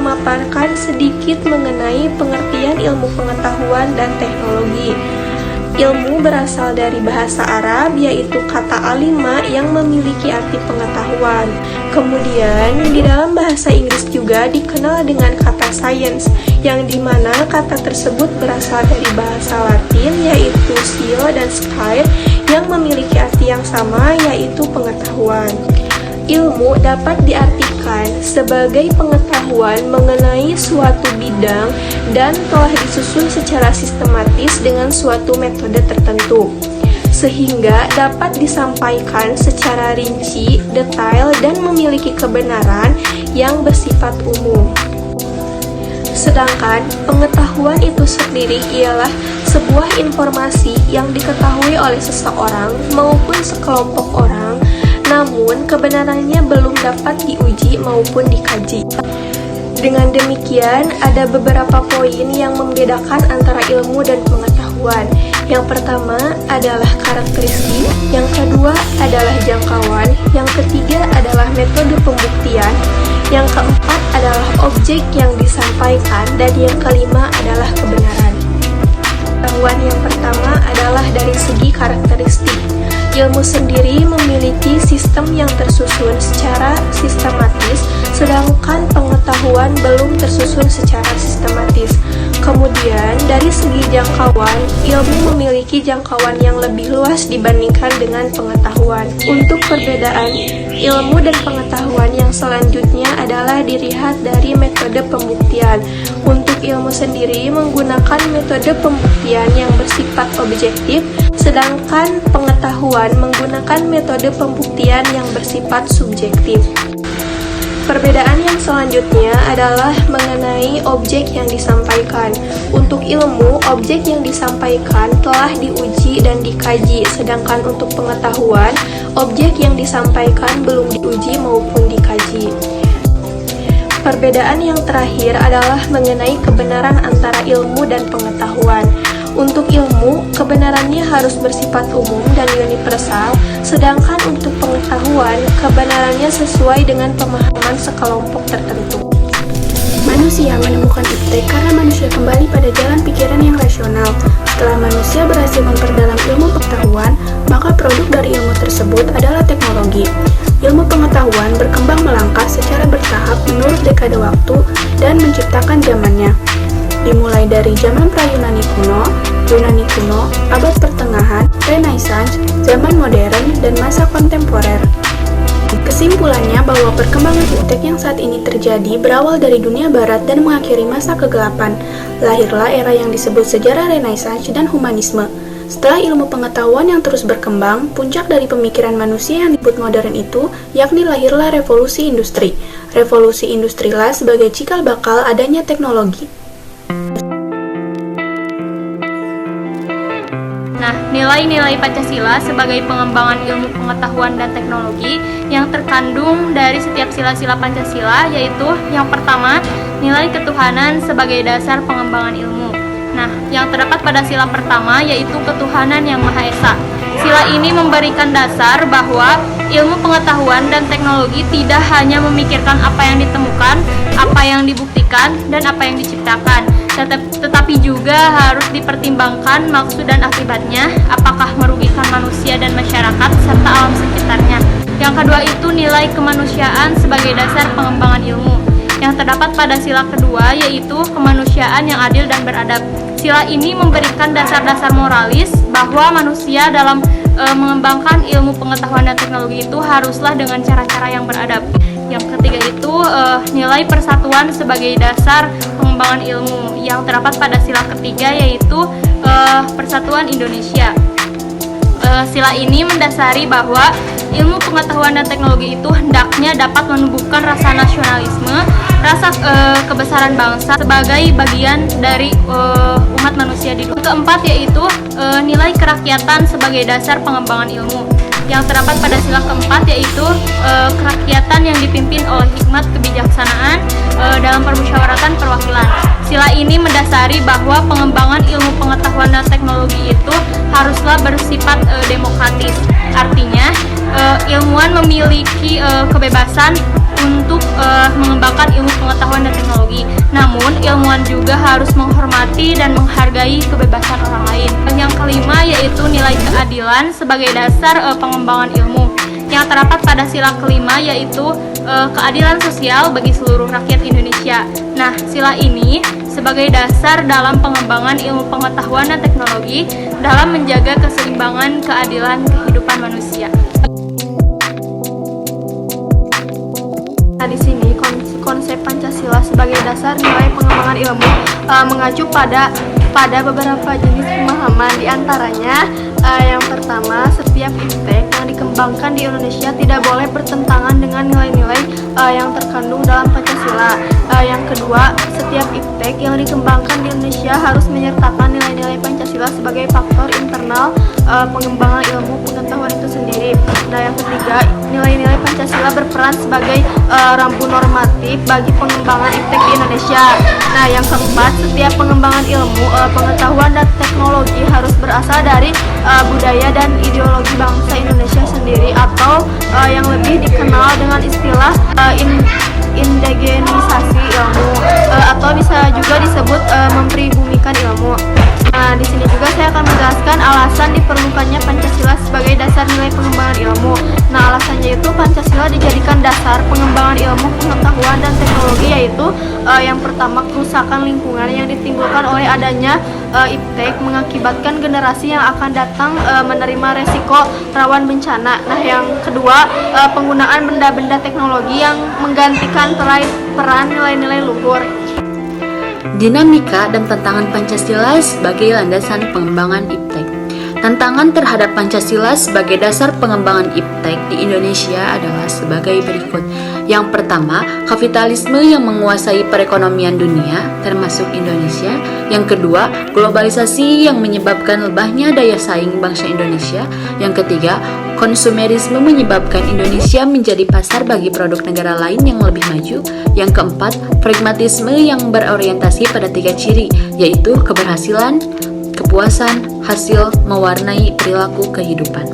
memaparkan sedikit mengenai pengertian ilmu pengetahuan dan teknologi. Ilmu berasal dari bahasa Arab, yaitu kata alima yang memiliki arti pengetahuan. Kemudian, di dalam bahasa Inggris juga dikenal dengan kata science, yang dimana kata tersebut berasal dari bahasa Latin, yaitu scio dan scire, yang memiliki arti yang sama, yaitu pengetahuan. Ilmu dapat diartikan sebagai pengetahuan mengenai suatu bidang dan telah disusun secara sistematis dengan suatu metode tertentu, sehingga dapat disampaikan secara rinci, detail, dan memiliki kebenaran yang bersifat umum. Sedangkan pengetahuan itu sendiri ialah sebuah informasi yang diketahui oleh seseorang maupun sekelompok orang, namun kebenarannya belum dapat diuji maupun dikaji. Dengan demikian, ada beberapa poin yang membedakan antara ilmu dan pengetahuan. Yang pertama adalah karakteristik, yang kedua adalah jangkauan, yang ketiga adalah metode pembuktian, yang keempat adalah objek yang disampaikan, dan yang kelima adalah kebenaran. Pengetahuan yang pertama adalah dari segi karakteristik. Ilmu sendiri memiliki sistem yang tersusun secara sistematis, sedangkan pengetahuan belum tersusun secara sistematis. Kemudian, dari segi jangkauan, ilmu memiliki jangkauan yang lebih luas dibandingkan dengan pengetahuan. Untuk perbedaan ilmu dan pengetahuan yang selanjutnya adalah dilihat dari metode pembuktian. Untuk ilmu sendiri menggunakan metode pembuktian yang bersifat objektif, sedangkan pengetahuan menggunakan metode pembuktian yang bersifat subjektif. Perbedaan yang selanjutnya adalah mengenai objek yang disampaikan. Untuk ilmu, objek yang disampaikan telah diuji dan dikaji, sedangkan untuk pengetahuan, objek yang disampaikan belum diuji maupun dikaji. Perbedaan yang terakhir adalah mengenai kebenaran antara ilmu dan pengetahuan. Untuk ilmu, kebenarannya harus bersifat umum dan universal, sedangkan untuk pengetahuan, kebenarannya sesuai dengan pemahaman sekelompok tertentu. Manusia menemukan iptek karena manusia kembali pada jalan pikiran yang rasional. Setelah manusia berhasil memperdalam ilmu pengetahuan, maka produk dari ilmu tersebut adalah teknologi. Ilmu pengetahuan berkembang melangkah secara bertahap menurut dekade waktu dan menciptakan zamannya. Dimulai dari zaman pra-Yunani kuno, abad pertengahan, Renaissance, zaman modern, dan masa kontemporer. Kesimpulannya bahwa perkembangan iptek yang saat ini terjadi berawal dari dunia barat dan mengakhiri masa kegelapan. Lahirlah era yang disebut sejarah Renaissance dan humanisme. Setelah ilmu pengetahuan yang terus berkembang, puncak dari pemikiran manusia yang disebut modern itu, yakni lahirlah revolusi industri. Revolusi industrilah sebagai cikal bakal adanya teknologi. Nah, nilai-nilai Pancasila sebagai pengembangan ilmu pengetahuan dan teknologi yang terkandung dari setiap sila-sila Pancasila, yaitu yang pertama, nilai ketuhanan sebagai dasar pengembangan ilmu. Nah, yang terdapat pada sila pertama yaitu ketuhanan yang Maha Esa. Sila ini memberikan dasar bahwa ilmu pengetahuan dan teknologi tidak hanya memikirkan apa yang ditemukan, apa yang dibuktikan, dan apa yang diciptakan, tetapi juga harus dipertimbangkan maksud dan akibatnya, apakah merugikan manusia dan masyarakat serta alam sekitarnya. Yang kedua itu nilai kemanusiaan sebagai dasar pengembangan ilmu. Yang terdapat pada sila kedua yaitu kemanusiaan yang adil dan beradab. Sila ini memberikan dasar-dasar moralis bahwa manusia dalam mengembangkan ilmu pengetahuan dan teknologi itu haruslah dengan cara-cara yang beradab. Yang ketiga itu nilai persatuan sebagai dasar pengembangan ilmu. Yang terdapat pada sila ketiga yaitu Persatuan Indonesia. Sila ini mendasari bahwa ilmu pengetahuan dan teknologi itu hendaknya dapat menumbuhkan rasa nasionalisme, rasa kebesaran bangsa sebagai bagian dari umat manusia di dunia. Keempat yaitu nilai kerakyatan sebagai dasar pengembangan ilmu. Yang terdapat pada sila keempat yaitu kerakyatan yang dipimpin oleh hikmat kebijaksanaan dalam permusyawaratan perwakilan. Sila ini mendasari bahwa pengembangan ilmu pengetahuan dan teknologi itu haruslah bersifat demokratis. Artinya, ilmuwan memiliki kebebasan untuk mengembangkan ilmu pengetahuan dan teknologi. harus menghormati dan menghargai kebebasan orang lain. Yang kelima yaitu nilai keadilan sebagai dasar pengembangan ilmu, yang terdapat pada sila kelima yaitu keadilan sosial bagi seluruh rakyat Indonesia. Nah, sila ini sebagai dasar dalam pengembangan ilmu pengetahuan dan teknologi dalam menjaga keseimbangan keadilan kehidupan manusia. Nah, di sini konsep Pancasila sebagai dasar nilai pengembangan ilmu mengacu pada beberapa jenis pemahaman. Di antaranya yang pertama, setiap iptek yang dikembangkan di Indonesia tidak boleh bertentangan dengan nilai-nilai yang terkandung dalam Pancasila. Yang kedua, setiap iptek yang dikembangkan di Indonesia harus menyertakan nilai-nilai Pancasila sebagai faktor internal pengembangan ilmu pengetahuan itu sendiri. Nah, yang ketiga, nilai-nilai Pancasila berperan sebagai rambu normatif bagi pengembangan iptek di Indonesia. Nah, yang keempat, setiap pengembangan ilmu pengetahuan dan teknologi harus berasal dari budaya dan ideologi bangsa Indonesia sendiri, atau yang lebih dikenal dengan istilah indigenisasi ilmu, atau bisa juga disebut mempribumikan ilmu. Nah, di sini juga saya akan menjelaskan alasan diperlukannya Pancasila sebagai dasar nilai pengembangan ilmu. Nah, alasannya itu Pancasila dijadikan dasar pengembangan ilmu pengetahuan dan teknologi, yaitu yang pertama, kerusakan lingkungan yang ditimbulkan oleh adanya iptek mengakibatkan generasi yang akan datang menerima resiko rawan bencana. Nah, yang kedua, penggunaan benda-benda teknologi yang menggantikan peran nilai-nilai luhur. Dinamika dan tantangan Pancasila sebagai landasan pengembangan iptek. Tantangan terhadap Pancasila sebagai dasar pengembangan iptek di Indonesia adalah sebagai berikut. Yang pertama, kapitalisme yang menguasai perekonomian dunia, termasuk Indonesia. Yang kedua, globalisasi yang menyebabkan lebahnya daya saing bangsa Indonesia. Yang ketiga, konsumerisme menyebabkan Indonesia menjadi pasar bagi produk negara lain yang lebih maju. Yang keempat, pragmatisme yang berorientasi pada 3 ciri, yaitu keberhasilan, kepuasan, hasil mewarnai perilaku kehidupan.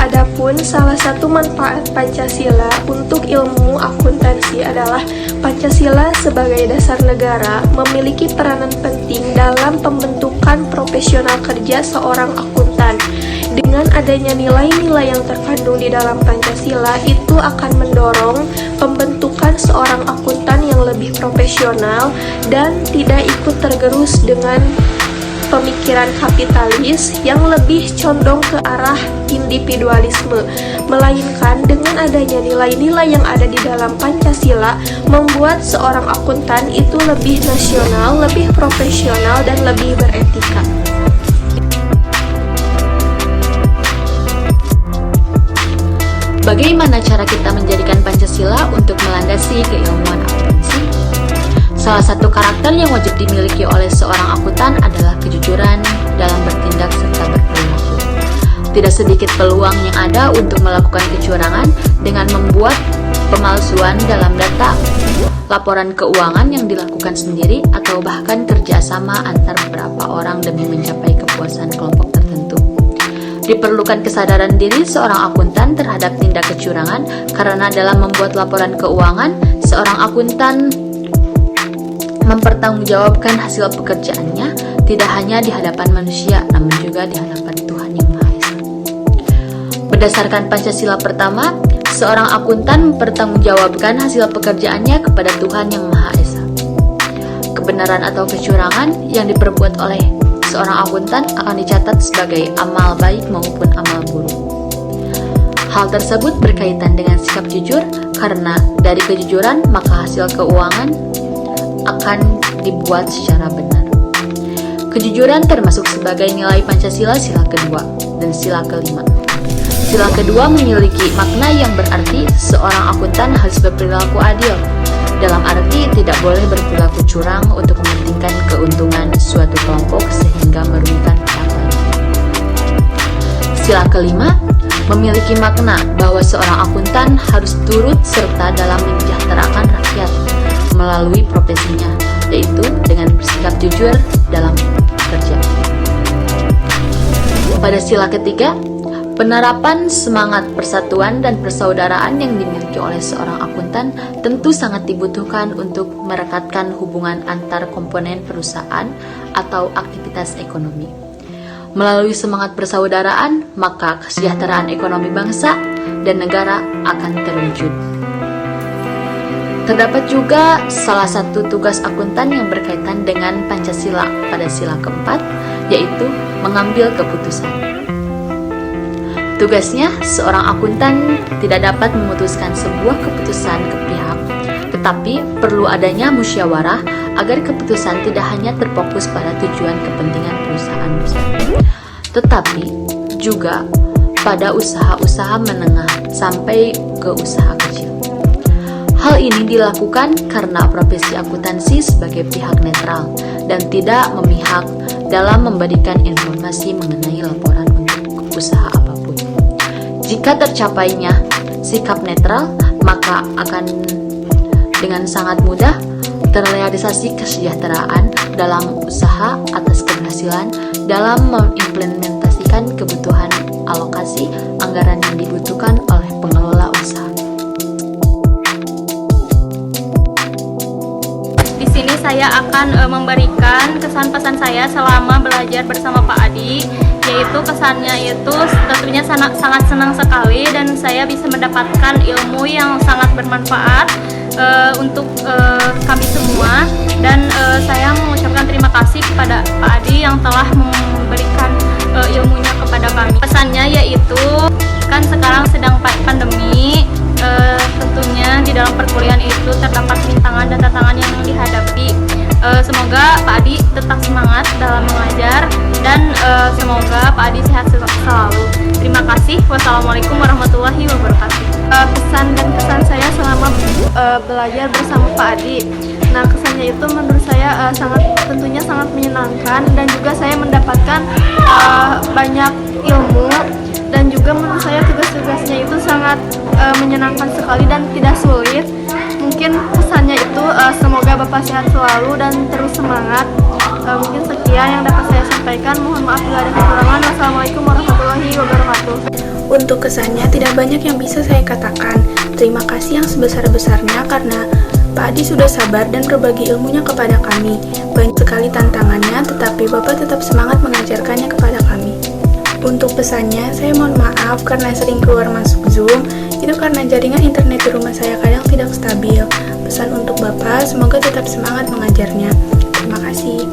Adapun salah satu manfaat Pancasila untuk ilmu akuntansi adalah Pancasila sebagai dasar negara memiliki peranan penting dalam pembentukan profesional kerja seorang akuntan. Dengan adanya nilai-nilai yang terkandung di dalam Pancasila, itu akan mendorong pembentukan seorang akuntan yang lebih profesional dan tidak ikut tergerus dengan pemikiran kapitalis yang lebih condong ke arah individualisme, melainkan dengan adanya nilai-nilai yang ada di dalam Pancasila membuat seorang akuntan itu lebih nasional, lebih profesional, dan lebih beretika. Bagaimana cara kita menjadikan Pancasila untuk melandasi keilmuan akuntansi? Salah satu karakter yang wajib dimiliki oleh seorang akuntan adalah kejujuran dalam bertindak serta berperilaku. Tidak sedikit peluang yang ada untuk melakukan kecurangan dengan membuat pemalsuan dalam data, laporan keuangan yang dilakukan sendiri, atau bahkan kerjasama antar beberapa orang demi mencapai kepuasan kelompok tertentu. Diperlukan kesadaran diri seorang akuntan terhadap tindak kecurangan, karena dalam membuat laporan keuangan, seorang akuntan mempertanggungjawabkan hasil pekerjaannya tidak hanya di hadapan manusia, namun juga di hadapan Tuhan Yang Maha Esa. Berdasarkan Pancasila pertama, seorang akuntan mempertanggungjawabkan hasil pekerjaannya kepada Tuhan Yang Maha Esa. Kebenaran atau kecurangan yang diperbuat oleh seorang akuntan akan dicatat sebagai amal baik maupun amal buruk. Hal tersebut berkaitan dengan sikap jujur, karena dari kejujuran maka hasil keuangan akan dibuat secara benar. Kejujuran termasuk sebagai nilai Pancasila sila kedua dan sila kelima. Sila kedua memiliki makna yang berarti seorang akuntan harus berperilaku adil, dalam arti tidak boleh berperilaku curang untuk mementingkan keuntungan suatu kelompok sehingga merugikan pihak lain. Sila kelima memiliki makna bahwa seorang akuntan harus turut serta dalam mensejahterakan rakyat melalui profesinya, yaitu dengan bersikap jujur dalam bekerja. Pada sila ketiga, Penerapan semangat persatuan dan persaudaraan yang dimiliki oleh seorang akuntan tentu sangat dibutuhkan untuk merekatkan hubungan antar komponen perusahaan atau aktivitas ekonomi. Melalui semangat persaudaraan, maka kesejahteraan ekonomi bangsa dan negara akan terwujud. Terdapat juga salah satu tugas akuntan yang berkaitan dengan Pancasila pada sila keempat, yaitu mengambil keputusan. Tugasnya, seorang akuntan tidak dapat memutuskan sebuah keputusan ke pihak, tetapi perlu adanya musyawarah agar keputusan tidak hanya terfokus pada tujuan kepentingan perusahaan besar, tetapi juga pada usaha-usaha menengah sampai ke usaha kecil. Hal ini dilakukan karena profesi akuntansi sebagai pihak netral dan tidak memihak dalam memberikan informasi mengenai laporan untuk usaha apapun. Jika tercapainya sikap netral, maka akan dengan sangat mudah terrealisasi kesejahteraan dalam usaha atas keberhasilan dalam mengimplementasikan kebutuhan alokasi anggaran yang dibutuhkan oleh pengelola usaha. Di sini saya akan memberikan kesan pesan saya selama belajar bersama Pak Adi, yaitu kesannya itu tentunya sangat senang sekali dan saya bisa mendapatkan ilmu yang sangat bermanfaat untuk kami semua, dan saya mengucapkan terima kasih kepada Pak Adi yang telah memberikan ilmunya kepada kami. Pesannya yaitu kan sekarang sedang pandemi, tentunya di dalam perkuliahan itu terdapat rintangan dan tantangan yang dihadapi. Semoga Pak Adi tetap semangat dalam mengajar dan semoga Pak Adi sehat selalu. Terima kasih. Wassalamualaikum warahmatullahi wabarakatuh. Pesan dan kesan saya selama belajar bersama Pak Adi. Nah, kesannya itu menurut saya tentunya sangat menyenangkan, dan juga saya mendapatkan banyak ilmu, dan juga menurut saya tugas-tugasnya itu sangat menyenangkan sekali dan tidak sulit. Mungkin pesannya itu semoga Bapak sehat selalu dan terus semangat. Mungkin sekian yang dapat saya sampaikan. Mohon maaf bila ada kekurangan. Wassalamualaikum warahmatullahi wabarakatuh. Untuk kesannya tidak banyak yang bisa saya katakan. Terima kasih yang sebesar-besarnya karena Pak Adi sudah sabar dan berbagi ilmunya kepada kami. Banyak sekali tantangannya, tetapi Bapak tetap semangat mengajarkannya kepada kami. Untuk pesannya, saya mohon maaf karena sering keluar masuk Zoom, itu karena jaringan internet di rumah saya kadang tidak stabil. Pesan untuk Bapak, semoga tetap semangat mengajarnya. Terima kasih.